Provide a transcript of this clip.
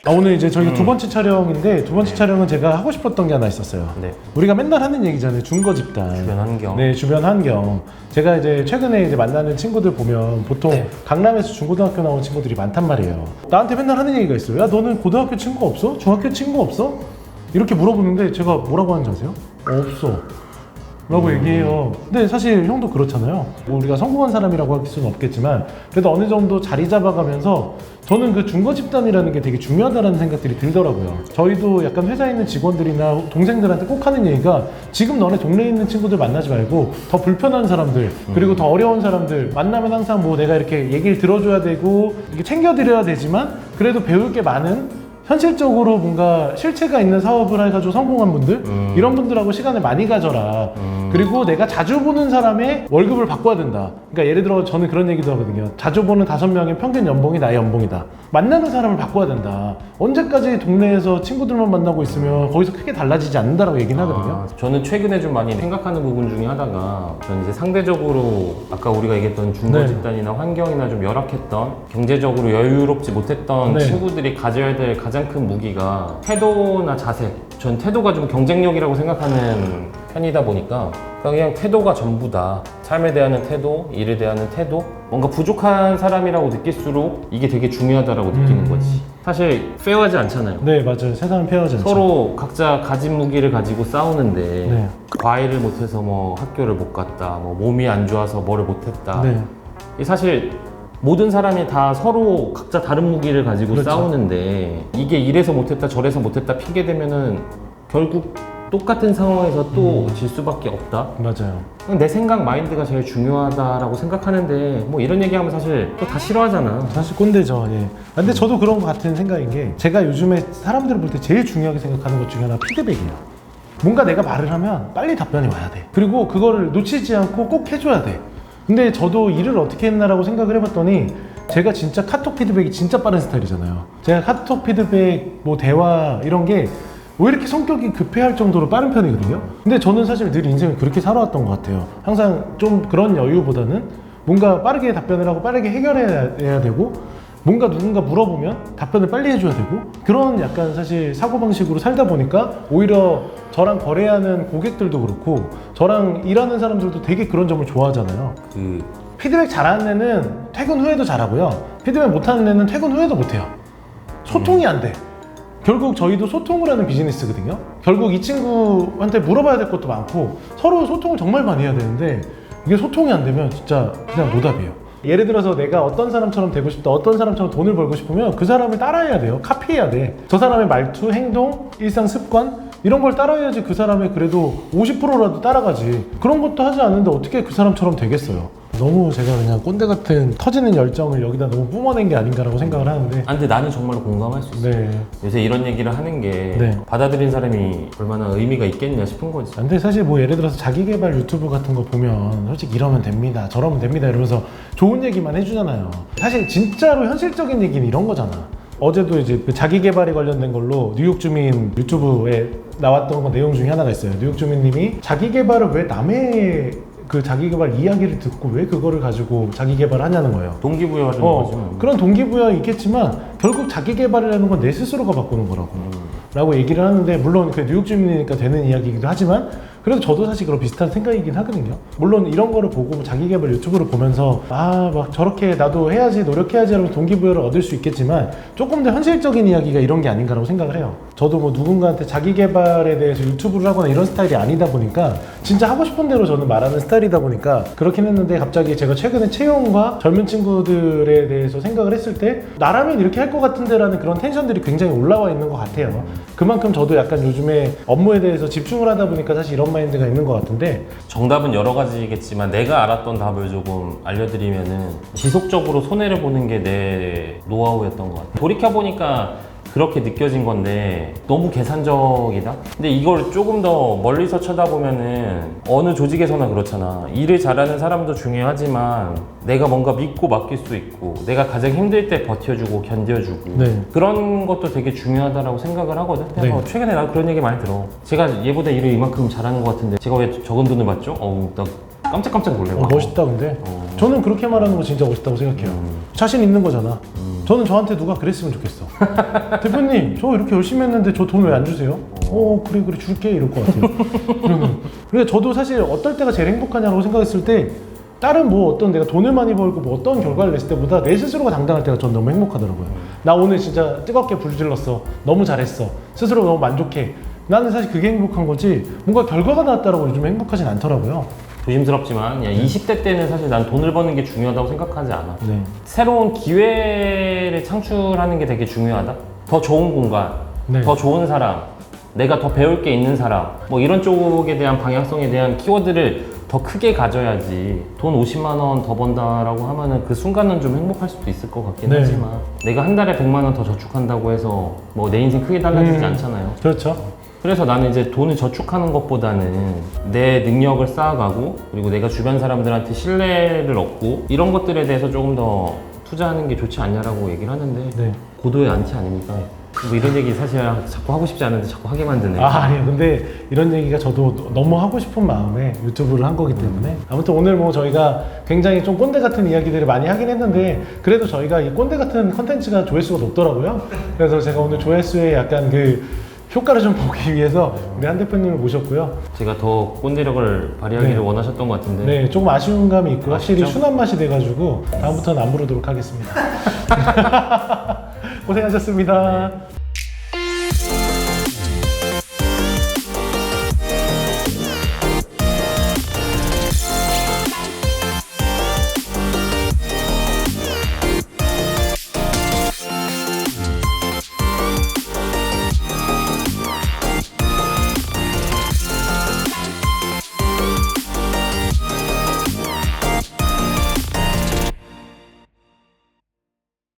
오늘 이제 저희가 두 번째 촬영인데 두 번째 촬영은 제가 하고 싶었던 게 하나 있었어요. 네. 우리가 맨날 하는 얘기잖아요. 중거 집단. 주변 환경. 네, 주변 환경. 제가 이제 최근에 이제 만나는 친구들 보면 보통 네. 강남에서 중고등학교 나온 친구들이 많단 말이에요. 나한테 맨날 하는 얘기가 있어요. 야, 너는 고등학교 친구 없어? 중학교 친구 없어? 이렇게 물어보는데 제가 뭐라고 하는지 아세요? 없어. 라고 얘기해요. 근데 사실 형도 그렇잖아요. 뭐 우리가 성공한 사람이라고 할 수는 없겠지만 그래도 어느 정도 자리 잡아가면서 저는 그 중거 집단이라는 게 되게 중요하다는 생각들이 들더라고요. 저희도 약간 회사에 있는 직원들이나 동생들한테 꼭 하는 얘기가 지금 너네 동네에 있는 친구들 만나지 말고 더 불편한 사람들 그리고 더 어려운 사람들 만나면 항상 뭐 내가 이렇게 얘기를 들어줘야 되고 이렇게 챙겨드려야 되지만 그래도 배울 게 많은 현실적으로 뭔가 실체가 있는 사업을 해가지고 성공한 분들 이런 분들하고 시간을 많이 가져라. 그리고 내가 자주 보는 사람의 월급을 바꿔야 된다. 그러니까 예를 들어 저는 그런 얘기도 하거든요. 자주 보는 5명의 평균 연봉이 나의 연봉이다. 만나는 사람을 바꿔야 된다. 언제까지 동네에서 친구들만 만나고 있으면 거기서 크게 달라지지 않는다라고 얘기는 하거든요. 저는 최근에 좀 많이 생각하는 부분 중에 하나가 저는 이제 상대적으로 아까 우리가 얘기했던 중고 네. 집단이나 환경이나 좀 열악했던 경제적으로 여유롭지 못했던 네. 친구들이 가져야 될 가장 큰 무기가 태도나 자세. 전 태도가 좀 경쟁력이라고 생각하는 편이다 보니까 그냥 태도가 전부다. 삶에 대한 태도, 일에 대한 태도, 뭔가 부족한 사람이라고 느낄수록 이게 되게 중요하다라고 느끼는 거지. 사실 페어하지 않잖아요. 네, 맞아요. 세상은 페어하지 않죠. 서로 각자 가진 무기를 가지고 싸우는데 네. 과외를 못해서 뭐 학교를 못 갔다, 뭐 몸이 안 좋아서 뭐를 못했다. 네. 이 사실 모든 사람이 다 서로 각자 다른 무기를 가지고 그렇죠. 싸우는데 이게 이래서 못했다 저래서 못했다 핑계 대면은 결국 똑같은 상황에서 또 질 수밖에 없다. 맞아요. 내 생각 마인드가 제일 중요하다라고 생각하는데 뭐 이런 얘기하면 사실 또 다 싫어하잖아. 사실 꼰대죠. 예. 근데 저도 그런 것 같은 생각인 게 제가 요즘에 사람들을 볼 때 제일 중요하게 생각하는 것 중에 하나 피드백이에요. 뭔가 내가 말을 하면 빨리 답변이 와야 돼. 그리고 그거를 놓치지 않고 꼭 해줘야 돼. 근데 저도 일을 어떻게 했나라고 생각을 해봤더니 제가 진짜 카톡 피드백이 진짜 빠른 스타일이잖아요. 제가 카톡 피드백, 뭐 대화 이런 게 왜 이렇게 성격이 급해할 정도로 빠른 편이거든요. 근데 저는 사실 늘 인생을 그렇게 살아왔던 것 같아요. 항상 좀 그런 여유보다는 뭔가 빠르게 답변을 하고 빠르게 해결해야 되고 뭔가 누군가 물어보면 답변을 빨리 해줘야 되고 그런 약간 사실 사고방식으로 살다 보니까 오히려 저랑 거래하는 고객들도 그렇고 저랑 일하는 사람들도 되게 그런 점을 좋아하잖아요. 피드백 잘하는 애는 퇴근 후에도 잘하고요. 피드백 못하는 애는 퇴근 후에도 못해요. 소통이 안 돼. 결국 저희도 소통을 하는 비즈니스거든요. 결국 이 친구한테 물어봐야 될 것도 많고 서로 소통을 정말 많이 해야 되는데 이게 소통이 안 되면 진짜 그냥 노답이에요. 예를 들어서 내가 어떤 사람처럼 되고 싶다, 어떤 사람처럼 돈을 벌고 싶으면 그 사람을 따라해야 돼요. 카피해야 돼. 저 사람의 말투, 행동, 일상 습관 이런 걸 따라해야지 그 사람의 그래도 50%라도 따라가지. 그런 것도 하지 않는데 어떻게 그 사람처럼 되겠어요. 너무 제가 그냥 꼰대 같은 터지는 열정을 여기다 너무 뿜어낸 게 아닌가라고 생각을 하는데 근데 나는 정말로 공감할 수 있어. 네. 요새 이런 얘기를 하는 게 네. 받아들인 사람이 얼마나 의미가 있겠냐 싶은 거지. 근데 사실 뭐 예를 들어서 자기개발 유튜브 같은 거 보면 솔직히 이러면 됩니다 저러면 됩니다 이러면서 좋은 얘기만 해주잖아요. 사실 진짜로 현실적인 얘기는 이런 거잖아. 어제도 이제 그 자기개발에 관련된 걸로 뉴욕 주민 유튜브에 나왔던 거 내용 중에 하나가 있어요. 뉴욕 주민님이 자기개발을 왜 남의 그 자기개발 이야기를 듣고 왜 그거를 가지고 자기개발을 하냐는 거예요. 동기부여하는 거지. 뭐. 그런 동기부여 있겠지만 결국 자기개발이라는 건 내 스스로가 바꾸는 거라고 라고 얘기를 하는데 물론 그 뉴욕 주민이니까 되는 이야기이기도 하지만 그래도 저도 사실 그런 비슷한 생각이긴 하거든요. 물론 이런 거를 보고 자기개발 유튜브를 보면서 막 저렇게 나도 해야지 노력해야지 하면서 동기부여를 얻을 수 있겠지만 조금 더 현실적인 이야기가 이런 게 아닌가라고 생각을 해요. 저도 뭐 누군가한테 자기개발에 대해서 유튜브를 하거나 이런 스타일이 아니다 보니까 진짜 하고 싶은 대로 저는 말하는 스타일이다 보니까 그렇긴 했는데 갑자기 제가 최근에 채용과 젊은 친구들에 대해서 생각을 했을 때 나라면 이렇게 할 것 같은데 라는 그런 텐션들이 굉장히 올라와 있는 것 같아요. 그만큼 저도 약간 요즘에 업무에 대해서 집중을 하다 보니까 사실 이런 마인드가 있는 것 같은데 정답은 여러 가지겠지만 내가 알았던 답을 조금 알려드리면은 지속적으로 손해를 보는 게 내 노하우였던 것 같아요. 돌이켜보니까 그렇게 느껴진 건데 너무 계산적이다? 근데 이걸 조금 더 멀리서 쳐다보면은 어느 조직에서나 그렇잖아. 일을 잘하는 사람도 중요하지만 내가 뭔가 믿고 맡길 수 있고 내가 가장 힘들 때 버텨주고 견뎌주고 네. 그런 것도 되게 중요하다고 생각을 하거든. 그래서 네. 최근에 나 그런 얘기 많이 들어. 제가 얘보다 일을 이만큼 잘하는 것 같은데 제가 왜 적은 돈을 받죠? 나 깜짝깜짝 놀래요. 멋있다 근데 저는 그렇게 말하는 거 진짜 멋있다고 생각해요. 자신 있는 거잖아. 저는 저한테 누가 그랬으면 좋겠어. 대표님, 저 이렇게 열심히 했는데 저 돈 왜 안 주세요? 그래 줄게 이럴 것 같아요. 그러면 근데 저도 사실 어떨 때가 제일 행복하냐고 생각했을 때 다른 뭐 어떤 내가 돈을 많이 벌고 뭐 어떤 결과를 냈을 때보다 내 스스로가 당당할 때가 전 너무 행복하더라고요. 나 오늘 진짜 뜨겁게 불질렀어. 너무 잘했어. 스스로 너무 만족해. 나는 사실 그게 행복한 거지 뭔가 결과가 나왔다라고 요즘 행복하진 않더라고요. 조심스럽지만 20대 때는 사실 난 돈을 버는 게 중요하다고 생각하지 않아. 네. 새로운 기회를 창출하는 게 되게 중요하다. 더 좋은 공간, 네. 더 좋은 사람, 내가 더 배울 게 있는 사람, 뭐 이런 쪽에 대한 방향성에 대한 키워드를 더 크게 가져야지. 돈 50만 원 더 번다라고 하면은 그 순간은 좀 행복할 수도 있을 것 같긴 네. 하지만 내가 한 달에 100만 원 더 저축한다고 해서 뭐 내 인생 크게 달라지지 않잖아요. 그렇죠. 그래서 나는 이제 돈을 저축하는 것보다는 내 능력을 쌓아가고 그리고 내가 주변 사람들한테 신뢰를 얻고 이런 것들에 대해서 조금 더 투자하는 게 좋지 않냐라고 얘기를 하는데 네. 고도의 안티 아닙니까? 뭐 이런 얘기 사실 자꾸 하고 싶지 않은데 자꾸 하게 만드네. 아니요. 근데 이런 얘기가 저도 너무 하고 싶은 마음에 유튜브를 한 거기 때문에 아무튼 오늘 뭐 저희가 굉장히 좀 꼰대 같은 이야기들을 많이 하긴 했는데 그래도 저희가 이 꼰대 같은 컨텐츠가 조회수가 높더라고요. 그래서 제가 오늘 조회수에 약간 그 효과를 좀 보기 위해서 우리 한 대표님을 모셨고요. 제가 더 꼰대력을 발휘하기를 네. 원하셨던 것 같은데 네, 조금 아쉬운 감이 있고 확실히 아쉽죠? 순한 맛이 돼가지고 다음부터는 안 부르도록 하겠습니다. 고생하셨습니다.